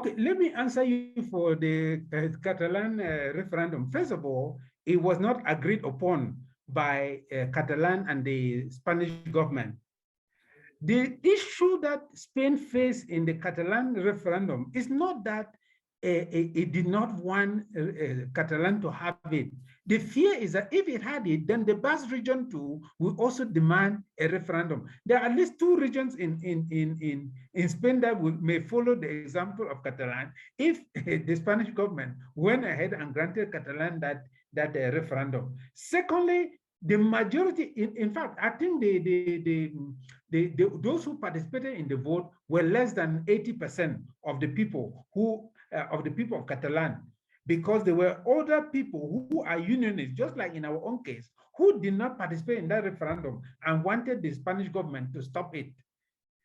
Okay, let me answer you for the Catalan referendum. First of all, it was not agreed upon by Catalan and the Spanish government. The issue that Spain faced in the Catalan referendum is not that it did not want Catalan to have it. The fear is that if it had it, then the Basque region too will also demand a referendum. There are at least two regions in Spain that may follow the example of Catalan if the Spanish government went ahead and granted Catalan that referendum. Secondly, the majority, in fact, I think those who participated in the vote were less than 80% of the people who of Catalan, because there were other people who are unionists, just like in our own case, who did not participate in that referendum and wanted the Spanish government to stop it.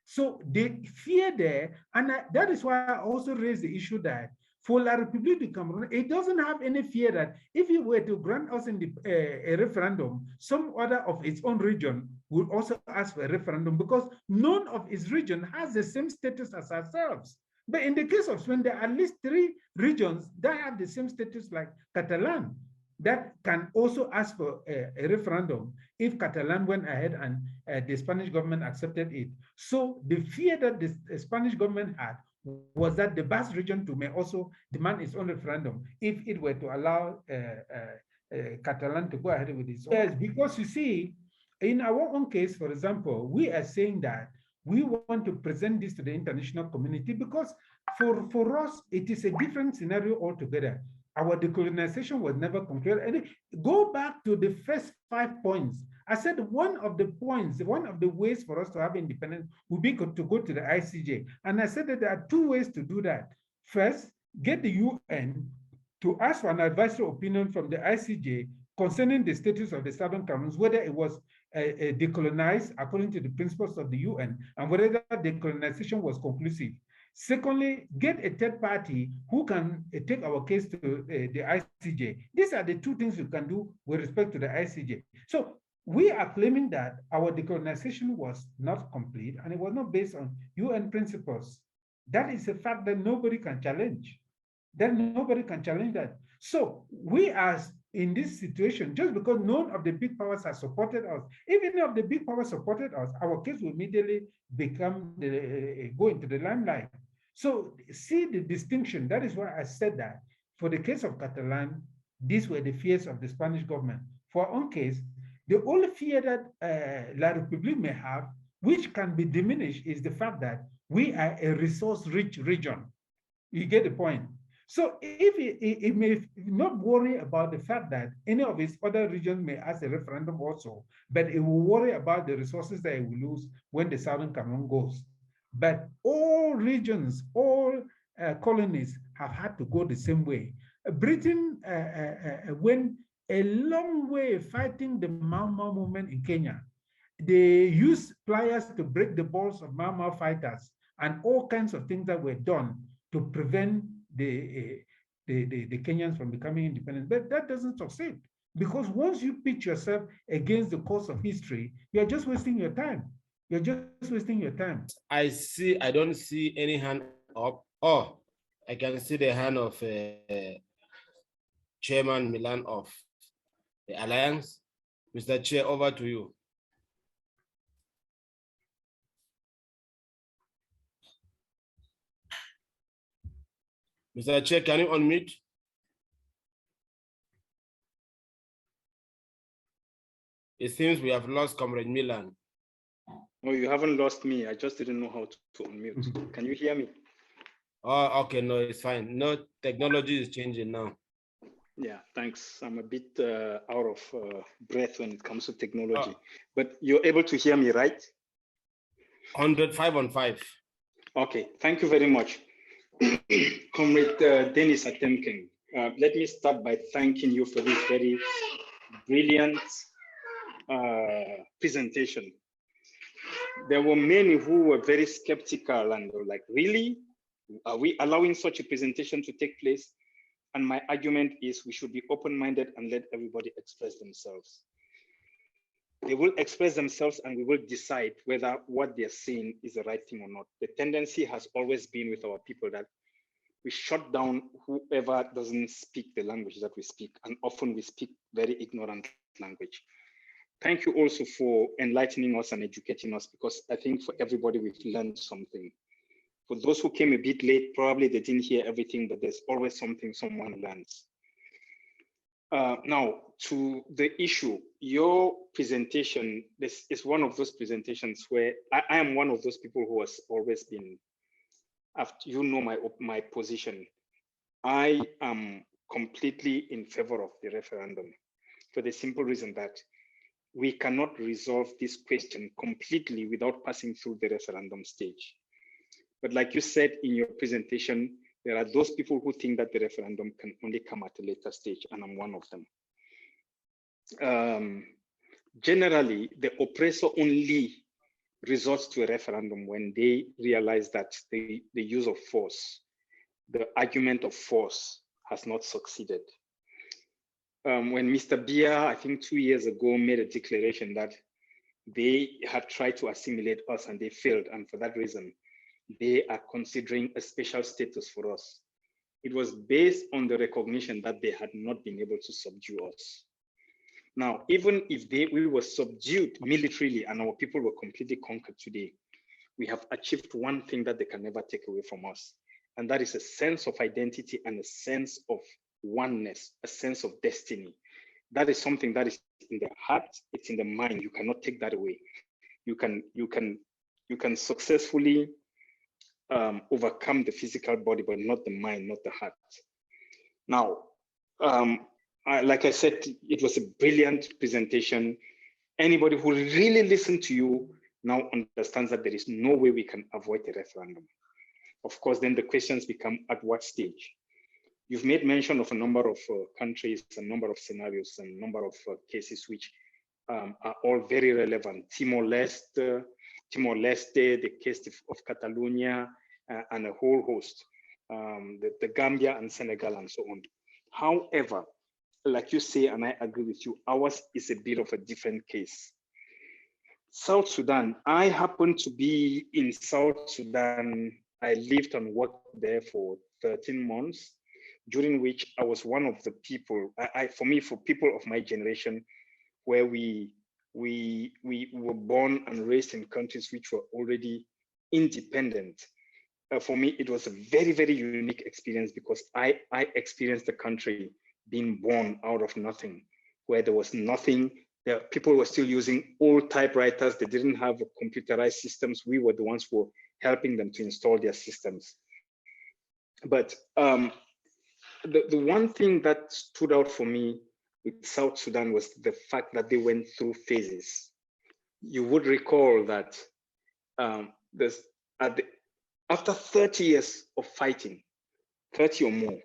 So the fear there, and that is why I also raised the issue that for La République du Cameroun, it doesn't have any fear that if it were to grant us in a referendum, some other of its own region would also ask for a referendum, because none of its region has the same status as ourselves. But in the case of Spain, there are at least 3 regions that have the same status like Catalan that can also ask for a referendum if Catalan went ahead and the Spanish government accepted it. So the fear that the Spanish government had was that the Basque region too may also demand its own referendum if it were to allow Catalan to go ahead with its own. Yes, because you see, in our own case, for example, we are saying that we want to present this to the international community because for us, it is a different scenario altogether. Our decolonization was never concluded. And go back to the first 5 points. I said one of the points, one of the ways for us to have independence would be to go to the ICJ. And I said that there are 2 ways to do that. First, get the UN to ask for an advisory opinion from the ICJ concerning the status of the Southern Cameroons, whether it was decolonized according to the principles of the UN, and whether that decolonization was conclusive. Secondly, get a third party who can take our case to the ICJ. These are the 2 things we can do with respect to the ICJ. So we are claiming that our decolonization was not complete and it was not based on UN principles. That is a fact that nobody can challenge. Nobody can challenge that. So we are in this situation just because none of the big powers have supported us. If any of the big powers supported us, our case will immediately become go into the limelight. So see the distinction. That is why I said that for the case of Catalan, these were the fears of the Spanish government. For our own case, the only fear that La République may have, which can be diminished, is the fact that we are a resource-rich region. You get the point? So if it may not worry about the fact that any of its other regions may ask a referendum also, but it will worry about the resources that it will lose when the Southern Cameroon goes. But all regions, all colonies have had to go the same way. Britain went a long way fighting the Mau Mau movement in Kenya. They used pliers to break the balls of Mau Mau fighters and all kinds of things that were done to prevent the Kenyans from becoming independent. But that doesn't succeed, because once you pitch yourself against the course of history, you're just wasting your time. You're just wasting your time. I don't see any hand up. Oh, I can see the hand of Chairman Milan of the Alliance. Mr. Chair, over to you. Mr. Chair, can you unmute? It seems we have lost Comrade Milan. No, you haven't lost me. I just didn't know how to unmute. Can you hear me? Oh, okay. No, it's fine. No, technology is changing now. Yeah, thanks. I'm a bit out of breath when it comes to technology. But you're able to hear me, right? 105 on 5. Okay, thank you very much. Comrade Dennis Atemken, let me start by thanking you for this very brilliant presentation. There were many who were very skeptical and were like, really? Are we allowing such a presentation to take place? And my argument is we should be open-minded and let everybody express themselves. They will express themselves and we will decide whether what they're saying is the right thing or not. The tendency has always been with our people that we shut down whoever doesn't speak the language that we speak, and often we speak very ignorant language. Thank you also for enlightening us and educating us, because I think for everybody we've learned something. For those who came a bit late, probably they didn't hear everything, but there's always something someone learns. Now, to the issue, your presentation, this is one of those presentations where I am one of those people who has always been, after you know my position, I am completely in favor of the referendum, for the simple reason that we cannot resolve this question completely without passing through the referendum stage. But like you said in your presentation, there are those people who think that the referendum can only come at a later stage, and I'm one of them. Generally, the oppressor only resorts to a referendum when they realize that the use of force, the argument of force, has not succeeded. When Mr. Bia, I think 2 years ago, made a declaration that they had tried to assimilate us and they failed, and for that reason, they are considering a special status for us. It was based on the recognition that they had not been able to subdue us. Now, even if we were subdued militarily and our people were completely conquered today, we have achieved one thing that they can never take away from us, and that is a sense of identity and a sense of oneness, a sense of destiny. That is something that is in the heart, it's in the mind. You cannot take that away. You can successfully overcome the physical body, but not the mind, not the heart. Now, like I said, it was a brilliant presentation. Anybody who really listened to you now understands that there is no way we can avoid a referendum. Of course, then the questions become at what stage? You've made mention of a number of countries, a number of scenarios, and a number of cases which are all very relevant. Timor-Leste, the case of Catalonia, and a whole host, the Gambia and Senegal and so on. However, like you say, and I agree with you, ours is a bit of a different case. South Sudan, I happened to be in South Sudan. I lived and worked there for 13 months, during which I was one of the people, for people of my generation, where we were born and raised in countries which were already independent. For me, it was a very, very unique experience, because I experienced the country being born out of nothing, where there was nothing. People were still using old typewriters. They didn't have computerized systems. We were the ones who were helping them to install their systems. But the one thing that stood out for me with South Sudan was the fact that they went through phases. You would recall that after 30 years of fighting, 30 or more,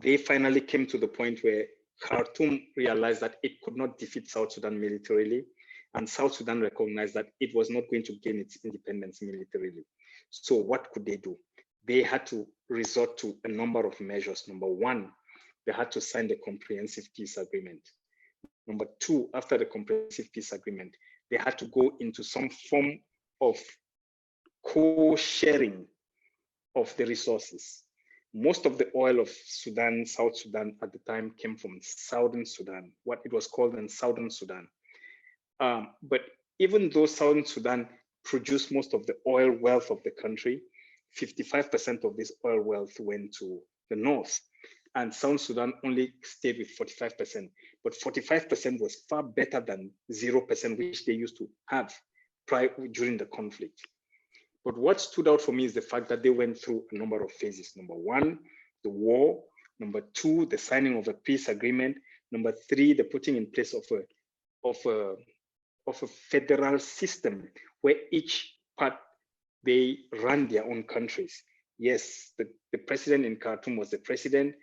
they finally came to the point where Khartoum realized that it could not defeat South Sudan militarily, and South Sudan recognized that it was not going to gain its independence militarily. So what could they do? They had to resort to a number of measures. Number one, they had to sign the comprehensive peace agreement. Number two, after the comprehensive peace agreement, they had to go into some form of co-sharing of the resources. Most of the oil of Sudan, South Sudan at the time, came from Southern Sudan, what it was called in Southern Sudan. But even though Southern Sudan produced most of the oil wealth of the country, 55% of this oil wealth went to the north, and South Sudan only stayed with 45%. But 45% was far better than 0%, which they used to have during the conflict. But what stood out for me is the fact that they went through a number of phases. Number one, the war. Number two, the signing of a peace agreement. Number three, the putting in place of a federal system where each part, they run their own countries. Yes, the president in Khartoum was the president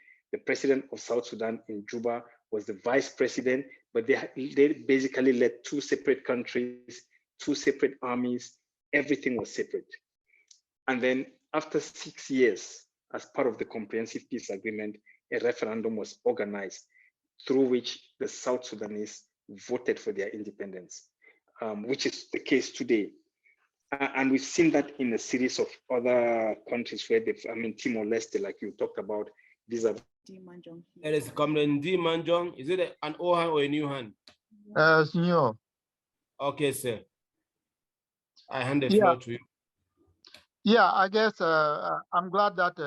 of South Sudan in Juba was the vice president, but they basically led two separate countries, two separate armies. Everything was separate. And then after 6 years, as part of the comprehensive peace agreement, a referendum was organized through which the South Sudanese voted for their independence, which is the case today. And we've seen that in a series of other countries where they've, I mean, Timor-Leste, like you talked about, these are. There is Comrade D. Manjong. Is it an old hand or a new hand? It's new. Okay, sir. I hand the Yeah. floor to you. Yeah, I guess I'm glad that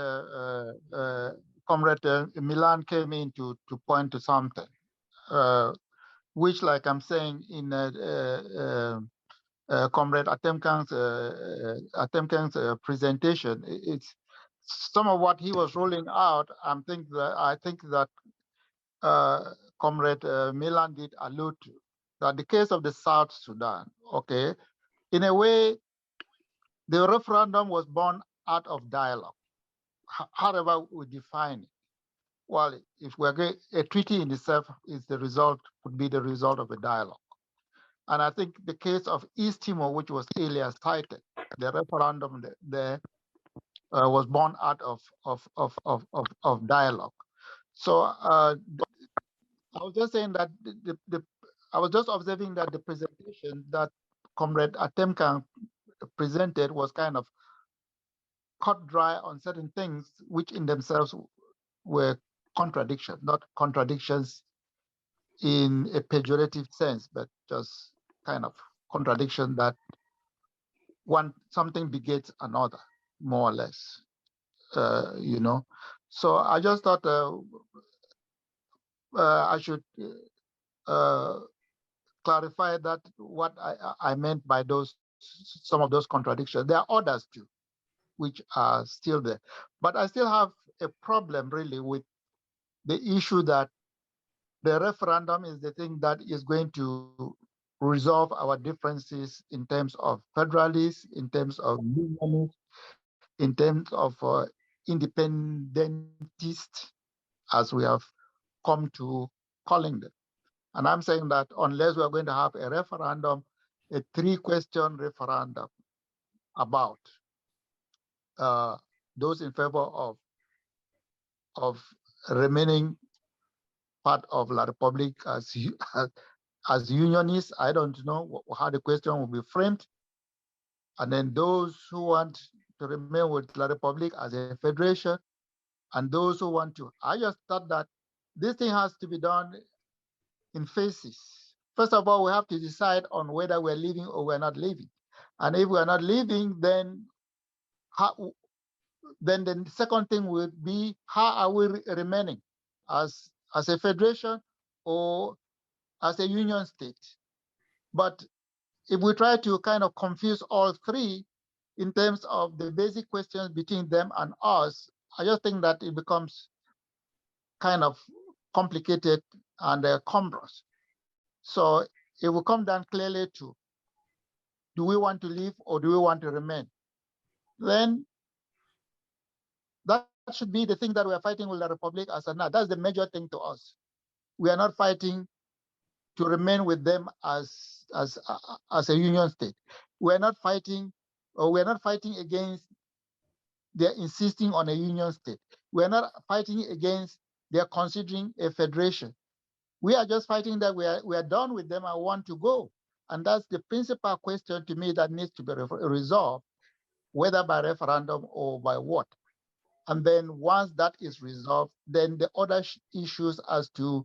Comrade Milan came in to point to something, which, like I'm saying in Comrade Atemkang's presentation, it's some of what he was rolling out. I think that Comrade Milan did allude to that the case of the South Sudan. Okay, in a way, the referendum was born out of dialogue. However we define it. Well, if we're going, a treaty in itself is the result, would be the result of a dialogue. And I think the case of East Timor, which was earlier cited, the referendum there was born out of dialogue. So I was just saying that I was just observing that the presentation that Comrade Atemkan presented was kind of cut dry on certain things, which in themselves were contradictions, not contradictions in a pejorative sense, but just kind of contradiction that something begets another, more or less, you know. So I just thought I should clarify that what I meant by some of those contradictions. There are others too, which are still there. But I still have a problem really with the issue that the referendum is the thing that is going to resolve our differences in terms of federalists, in terms of unionists, in terms of independentists, as we have come to calling them. And I'm saying that unless we're going to have a referendum, a 3-question referendum about those in favor of remaining part of La Republic as unionists, I don't know how the question will be framed. And then those who want to remain with La Republic as a federation, and those who want to. I just thought that this thing has to be done in phases. First of all, we have to decide on whether we're leaving or we're not leaving. And if we're not leaving, then the second thing would be, how are we remaining as a federation or as a union state? But if we try to kind of confuse all three in terms of the basic questions between them and us, I just think that it becomes kind of complicated and cumbrous. So it will come down clearly to, do we want to leave or do we want to remain? Then that should be the thing that we are fighting with the Republic as of now. That's the major thing to us. We are not fighting to remain with them as a union state. We're not fighting, or we're not fighting against their insisting on a union state. We're not fighting against their considering a federation. We are just fighting that we are done with them and want to go. And that's the principal question to me that needs to be resolved, whether by referendum or by what. And then once that is resolved, then the other issues as to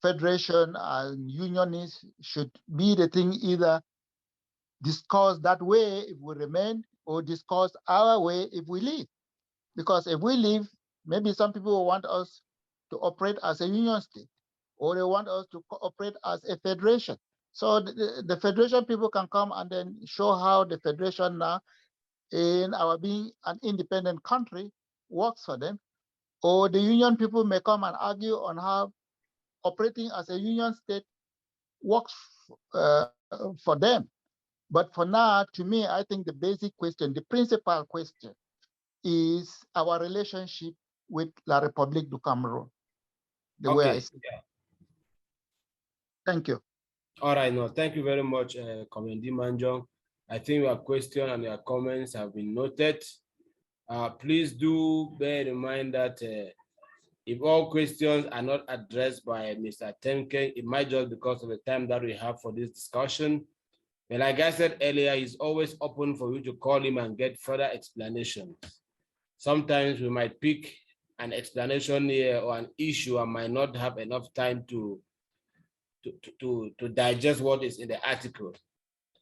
federation and unionists should be the thing either discussed that way if we remain, or discussed our way if we leave. Because if we leave, maybe some people will want us to operate as a union state, or they want us to operate as a federation. So the federation people can come and then show how the federation now, in our being an independent country, works for them. Or the union people may come and argue on how operating as a union state works for them. But for now, to me, I think the basic question, the principal question, is our relationship with La République du Cameroon. The way I see it. Thank you. All right, no, thank you very much, Comrade Manjong. I think your question and your comments have been noted. Please do bear in mind that if all questions are not addressed by Mr. Temke, it might just because of the time that we have for this discussion. But like I said earlier, he's always open for you to call him and get further explanations. Sometimes we might pick an explanation here or an issue and might not have enough time to digest what is in the article.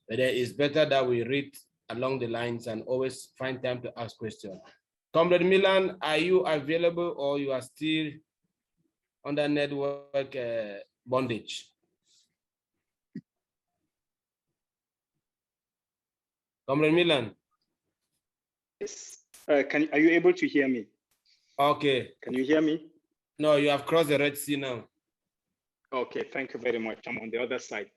But it's better that we read along the lines and always find time to ask questions. Comrade Milan, are you available or you are still under network bondage? Comrade Milan? Yes. Are you able to hear me? Okay. Can you hear me? No, you have crossed the Red Sea now. Okay, thank you very much. I'm on the other side.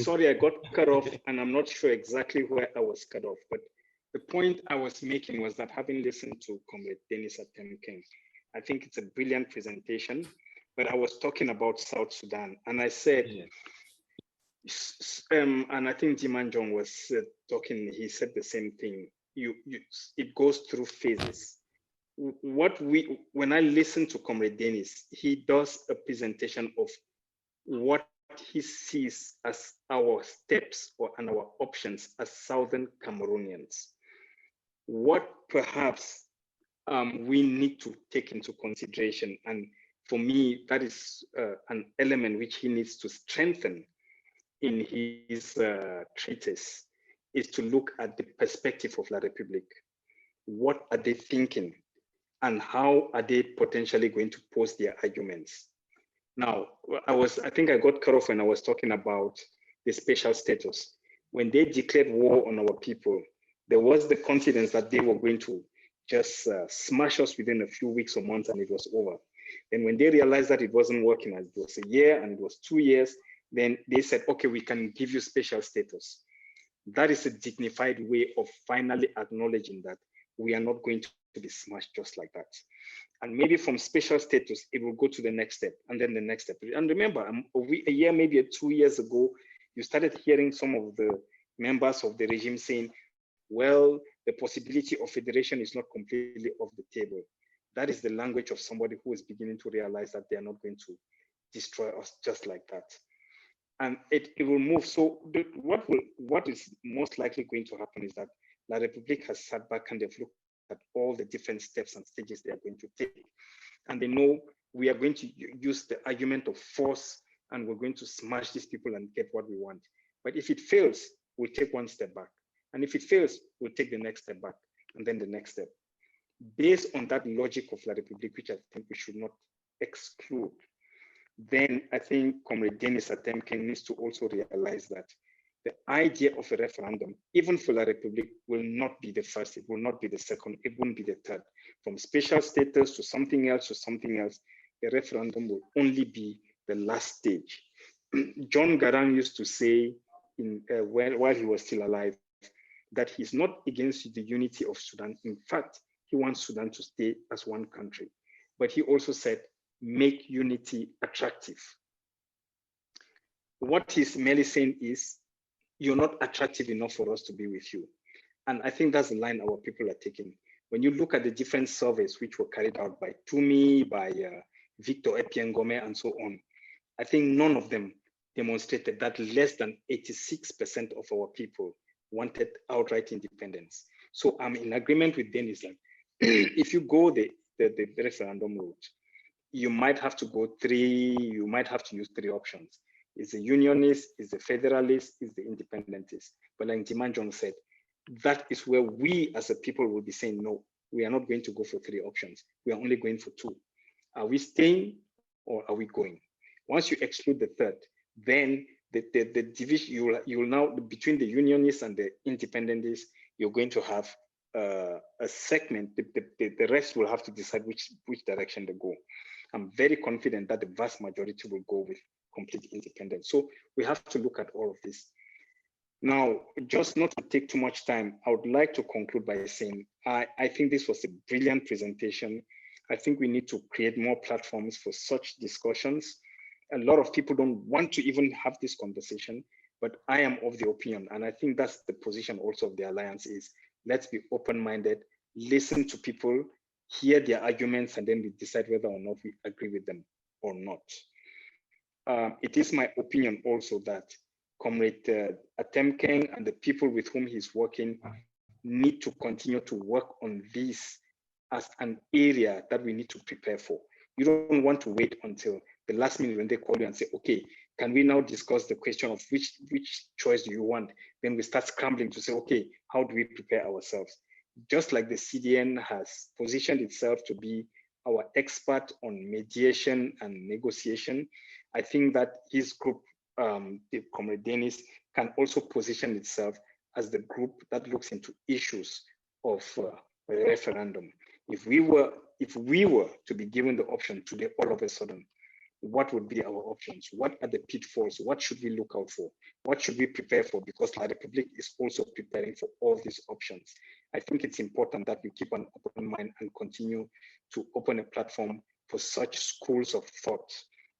Sorry, I got cut off and I'm not sure exactly where I was cut off, but the point I was making was that having listened to Comrade Dennis Atemken, I think it's a brilliant presentation, but I was talking about South Sudan and I said, and I think Jimanjong was talking, he said the same thing. It goes through phases. When I listen to Comrade Dennis, he does a presentation of what he sees as our steps and our options as Southern Cameroonians. What perhaps we need to take into consideration, and for me, that is an element which he needs to strengthen in his treatise, is to look at the perspective of La République. What are they thinking? And how are they potentially going to pose their arguments? Now, I think I got cut off when I was talking about the special status. When they declared war on our people, there was the confidence that they were going to just smash us within a few weeks or months and it was over. And when they realized that it wasn't working, as it was a year and it was 2 years, then they said, okay, we can give you special status. That is a dignified way of finally acknowledging that we are not going to be smashed just like that. And maybe from special status, it will go to the next step and then the next step. And remember, a year, maybe 2 years ago, you started hearing some of the members of the regime saying, well, the possibility of federation is not completely off the table. That is the language of somebody who is beginning to realize that they are not going to destroy us just like that. And it will move. So what is most likely going to happen is that La République has sat back and they've looked at all the different steps and stages they are going to take. And they know we are going to use the argument of force and we're going to smash these people and get what we want. But if it fails, we'll take one step back. And if it fails, we'll take the next step back and then the next step. Based on that logic of La République, which I think we should not exclude, then I think Comrade Dennis Atemken needs to also realize that the idea of a referendum, even for La République, will not be the first, it will not be the second, it won't be the third. From special status to something else, a referendum will only be the last stage. John Garang used to say, while he was still alive, that he's not against the unity of Sudan. In fact, he wants Sudan to stay as one country. But he also said, make unity attractive. What he's merely saying is, you're not attractive enough for us to be with you. And I think that's the line our people are taking. When you look at the different surveys which were carried out by Tumi, by Victor Epiengome, and so on, I think none of them demonstrated that less than 86% of our people wanted outright independence. So I'm in agreement with Dennis that if you go the referendum route, you might have to use 3 options. Is the unionist, is the federalist, is the independentist. But like Jimanjong said, that is where we as a people will be saying, no, we are not going to go for 3 options. We are only going for 2. Are we staying or are we going? Once you exclude the third, then the division, you will now, between the unionists and the independentists, you're going to have a segment. The rest will have to decide which direction they go. I'm very confident that the vast majority will go with complete independence. So we have to look at all of this. Now, just not to take too much time, I would like to conclude by saying, I think this was a brilliant presentation. I think we need to create more platforms for such discussions. A lot of people don't want to even have this conversation, but I am of the opinion, and I think that's the position also of the Alliance is, let's be open-minded, listen to people, hear their arguments, and then we decide whether or not we agree with them or not. It is my opinion also that Comrade Atemkeng and the people with whom he's working need to continue to work on this as an area that we need to prepare for. You don't want to wait until the last minute when they call you and say, okay, can we now discuss the question of which choice do you want? Then we start scrambling to say, okay, how do we prepare ourselves? Just like the CDN has positioned itself to be our expert on mediation and negotiation, I think that his group, the Comrade Dennis, can also position itself as the group that looks into issues of referendum. If we were to be given the option today, all of a sudden, what would be our options? What are the pitfalls? What should we look out for? What should we prepare for? Because La Republic is also preparing for all these options. I think it's important that we keep an open mind and continue to open a platform for such schools of thought,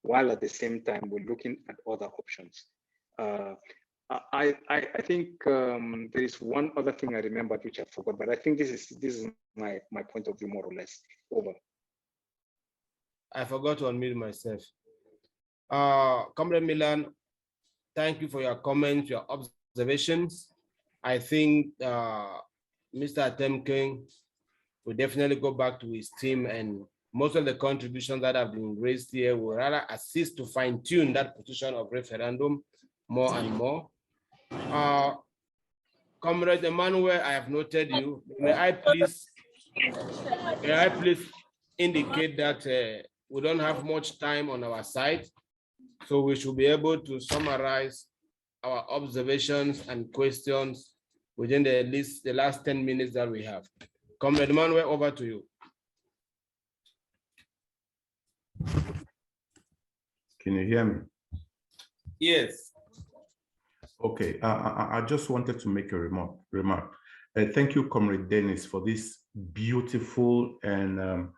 while at the same time we're looking at other options. I think there is one other thing I remembered which I forgot, but I think this is my point of view, more or less. Over. I forgot to unmute myself. Comrade Milan, thank you for your comments, your observations. I think Mr. Atemkeng will definitely go back to his team, and most of the contributions that have been raised here will rather assist to fine-tune that position of referendum more and more. Comrade Emmanuel, I have noted you. May I please indicate that we don't have much time on our side, so we should be able to summarize our observations and questions within the last 10 minutes that we have. Comrade Emmanuel, over to you. Can you hear me? Yes. Okay, I just wanted to make a remark. Thank you, Comrade Dennis, for this beautiful and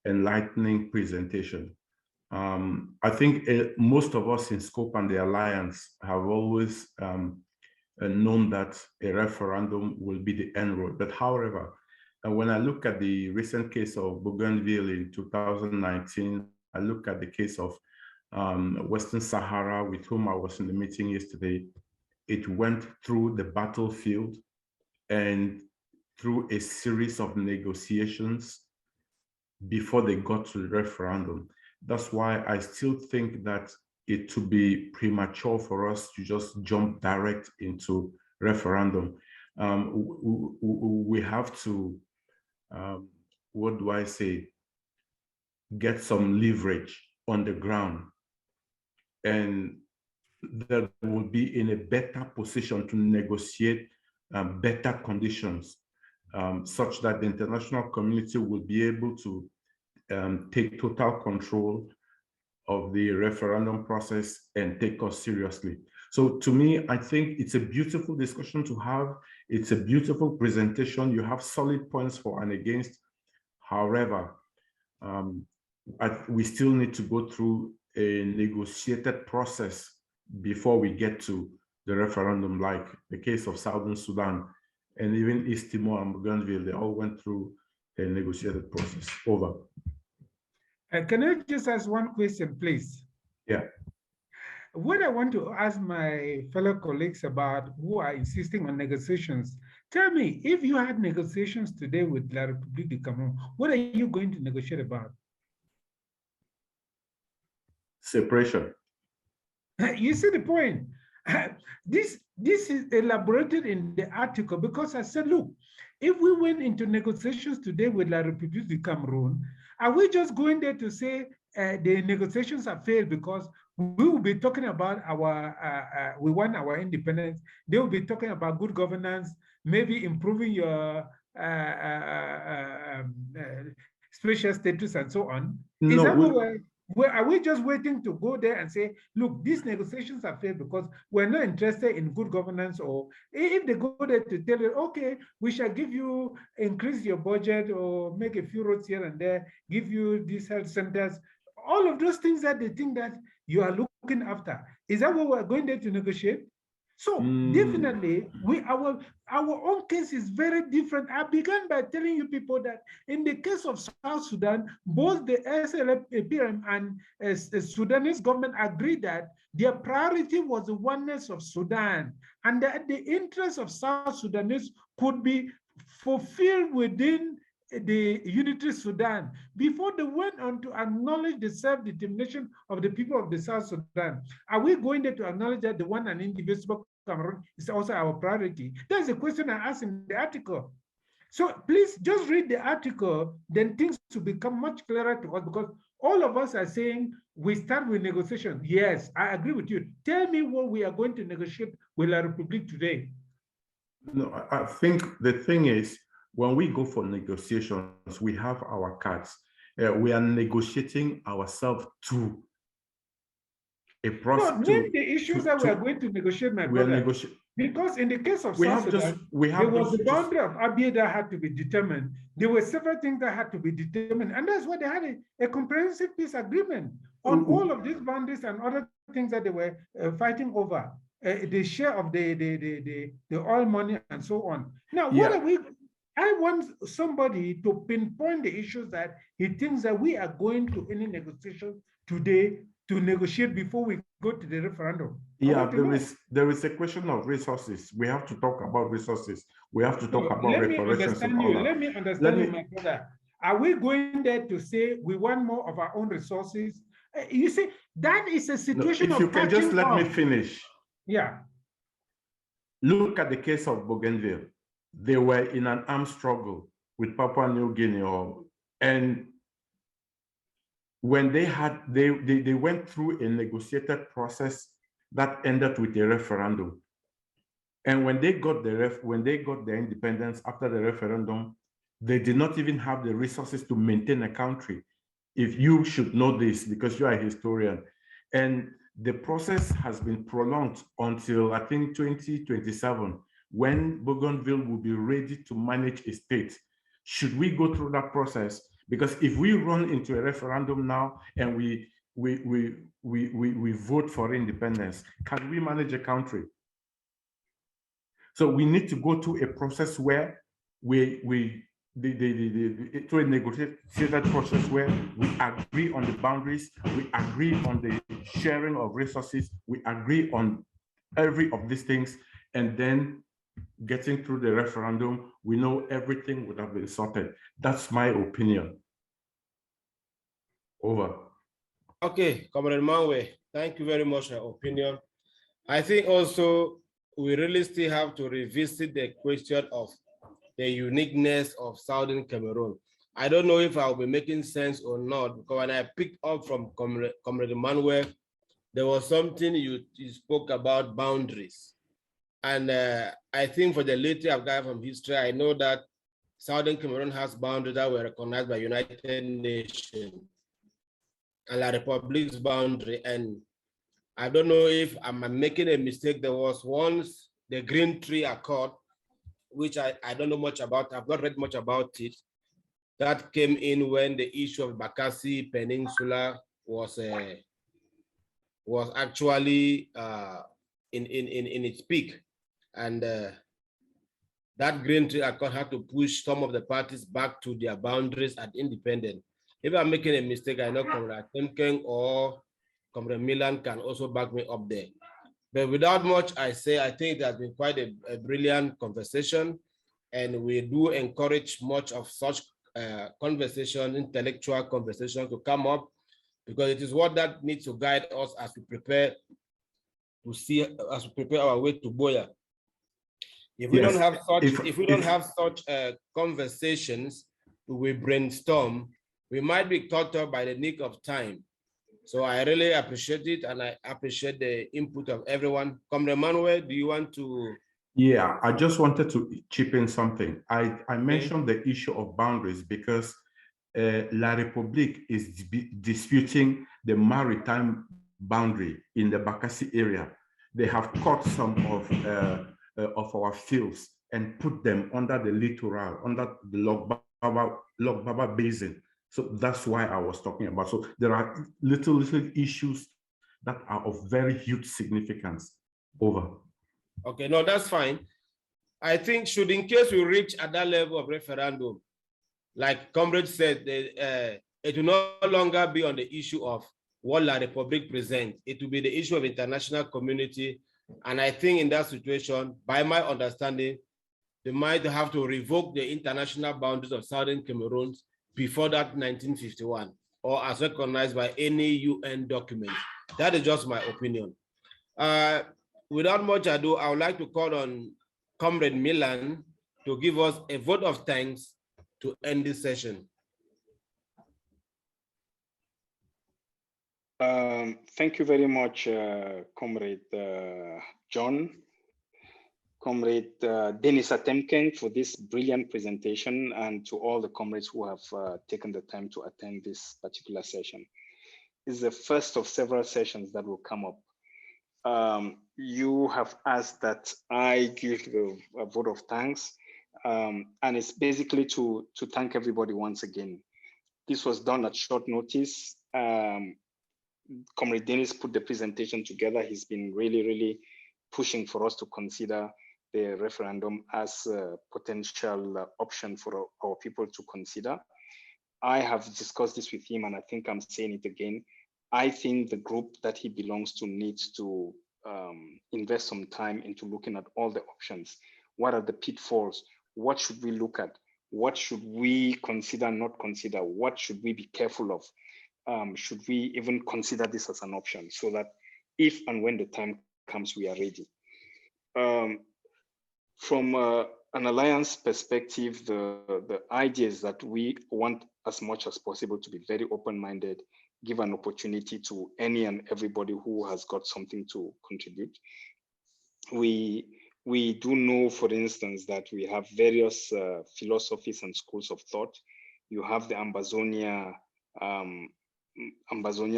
enlightening presentation. I think most of us in Scope and the Alliance have always known that a referendum will be the end road. But however, when I look at the recent case of Bougainville in 2019, I look at the case of Western Sahara, with whom I was in the meeting yesterday. It went through the battlefield and through a series of negotiations before they got to the referendum. That's why I still think that it would be premature for us to just jump direct into referendum. We have to, what do I say, get some leverage on the ground, and that will be in a better position to negotiate better conditions, such that the international community will be able to take total control of the referendum process and take us seriously. So to me, I think it's a beautiful discussion to have. It's a beautiful presentation. You have solid points for and against. However, we still need to go through a negotiated process before we get to the referendum, like the case of Southern Sudan and even East Timor and Bougainville. They all went through a negotiated process. Over. Can I just ask one question, please? Yeah. What I want to ask my fellow colleagues about who are insisting on negotiations, tell me, if you had negotiations today with La République du Cameroun, what are you going to negotiate about? Separation. You see the point. This is elaborated in the article, because I said, look, if we went into negotiations today with La République du Cameroun, are we just going there to say the negotiations have failed because we will be talking about our, we want our independence. They will be talking about good governance, maybe improving your special status and so on. No, is that are we just waiting to go there and say, look, these negotiations are failed because we're not interested in good governance? Or if they go there to tell you, okay, we shall give you, increase your budget or make a few roads here and there, give you these health centers, all of those things that they think that you are looking after. Is that what we're going there to negotiate? So definitely, our own case is very different. I began by telling you people that in the case of South Sudan, both the SLPM and Sudanese government agreed that their priority was the oneness of Sudan, and that the interests of South Sudanese could be fulfilled within the unity Sudan before they went on to acknowledge the self-determination of the people of the South Sudan. Are we going there to acknowledge that the one and indivisible Cameroon is also our priority? That's the question I asked in the article. So please just read the article, then things will become much clearer to us, because all of us are saying we start with negotiation. Yes, I agree with you. Tell me what we are going to negotiate with La Republique today. No, I think the thing is, when we go for negotiations, we have our cards. We are negotiating ourselves to a process. No, name the issues that we are going to negotiate, my brother. Because in the case of South Sudan, there was the boundary of Abyei that had to be determined. There were several things that had to be determined. And that's why they had a comprehensive peace agreement on all of these boundaries and other things that they were fighting over. The share of the oil money and so on. Now, what are we? I want somebody to pinpoint the issues that he thinks that we are going to any negotiation today to negotiate before we go to the referendum. Yeah, there is a question of resources. We have to talk about resources. We have to talk about reparations and all that. Let me understand you, my brother. Are we going there to say we want more of our own resources? You see, that is a situation of. If you can just let me finish. Yeah. Look at the case of Bougainville. They were in an armed struggle with Papua New Guinea, and when they went through a negotiated process that ended with a referendum. And when they got their independence after the referendum, they did not even have the resources to maintain a country. If you should know this, because you are a historian. And the process has been prolonged until I think 2027, when Bougainville will be ready to manage a state. Should we go through that process? Because if we run into a referendum now and we vote for independence, can we manage a country? So we need to go through a process where through a negotiated process where we agree on the boundaries, we agree on the sharing of resources, we agree on every of these things, and then getting through the referendum, we know everything would have been sorted. That's my opinion. Over. Okay, Comrade Manwe, thank you very much for your opinion. I think also we really still have to revisit the question of the uniqueness of Southern Cameroon. I don't know if I'll be making sense or not, because when I picked up from Comrade Manuel, there was something you spoke about boundaries. And I think for the little I've got from history, I know that Southern Cameroon has boundaries that were recognized by United Nations and La Republique's boundary. And I don't know if I'm making a mistake. There was once the Green Tree Accord, which I don't know much about. I've not read much about it. That came in when the issue of Bakassi Peninsula was actually in its peak. And that Green Tree Accord had to push some of the parties back to their boundaries at independence. If I'm making a mistake, I know Comrade Temken or Comrade Milan can also back me up there. But without much, I think it has been quite a brilliant conversation, and we do encourage much of such conversation, intellectual conversation to come up, because it is what that needs to guide us as we prepare our way to Boya. If we don't have such conversations, we brainstorm, we might be caught up by the nick of time. So I really appreciate it, and I appreciate the input of everyone. Comrade Manuel, do you want to? Yeah, I just wanted to chip in something. I mentioned the issue of boundaries because La Republique is disputing the maritime boundary in the Bakassi area. They have cut some of our fields and put them under the littoral, under the Logbaba Basin. So that's why I was talking about. So there are little issues that are of very huge significance. Over. Okay, no, that's fine. I think should in case we reach at that level of referendum, like Comrade said, it will no longer be on the issue of what La Republic present. It will be the issue of international community. And I think in that situation, by my understanding, they might have to revoke the international boundaries of Southern Cameroon before that 1951, or as recognized by any UN document. That is just my opinion. Without much ado, I would like to call on Comrade Milan to give us a vote of thanks to end this session. Thank you very much, Comrade John, Comrade Dennis Atemken for this brilliant presentation, and to all the comrades who have taken the time to attend this particular session. It's the first of several sessions that will come up. You have asked that I give a vote of thanks, and it's basically to thank everybody once again. This was done at short notice. Comrade Dennis put the presentation together. He's been really pushing for us to consider the referendum as a potential option for our people to consider. I have discussed this with him, and I think I'm saying it again. I think the group that he belongs to needs to invest some time into looking at all the options. What are the pitfalls? What should we look at? What should we consider, not consider? What should we be careful of? Should we even consider this as an option, so that if and when the time comes, we are ready? From an alliance perspective, the idea is that we want as much as possible to be very open-minded, give an opportunity to any and everybody who has got something to contribute. We do know, for instance, that we have various philosophies and schools of thought. You have the Ambazonia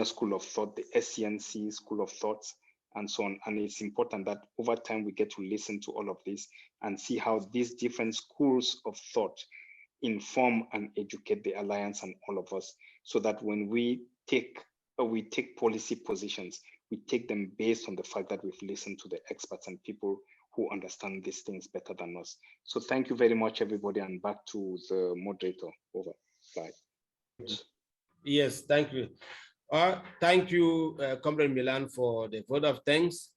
school of thought, the SCNC school of thoughts, and so on. And it's important that over time we get to listen to all of this and see how these different schools of thought inform and educate the alliance and all of us, so that when we take policy positions, we take them based on the fact that we've listened to the experts and people who understand these things better than us. So thank you very much, everybody, and back to the moderator. Over. Bye. Yes, thank you. Thank you, Comrade Milan, for the vote of thanks.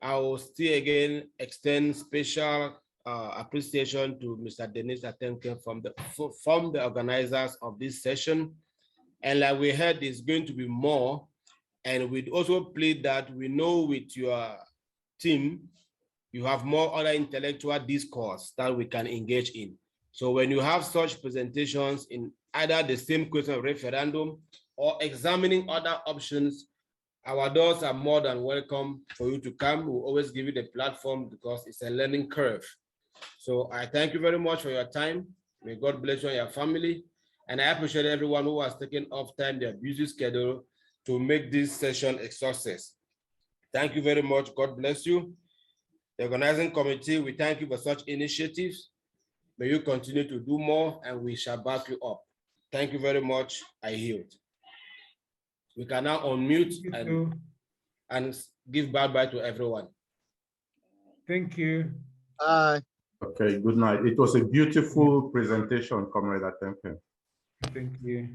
I will still again extend special appreciation to Mr. Dennis Atemken from the organizers of this session. And like we heard, there's going to be more. And we'd also plead that we know with your team, you have more other intellectual discourse that we can engage in. So when you have such presentations in either the same question of referendum or examining other options, our doors are more than welcome for you to come. We'll always give you the platform because it's a learning curve. So I thank you very much for your time. May God bless you and your family. And I appreciate everyone who has taken off time, their busy schedule, to make this session a success. Thank you very much. God bless you. The organizing committee, we thank you for such initiatives. May you continue to do more, and we shall back you up. Thank you very much. I yield. We can now unmute and give bye-bye to everyone. Thank you. Okay, good night. It was a beautiful presentation, Comrade Atemken. Thank you.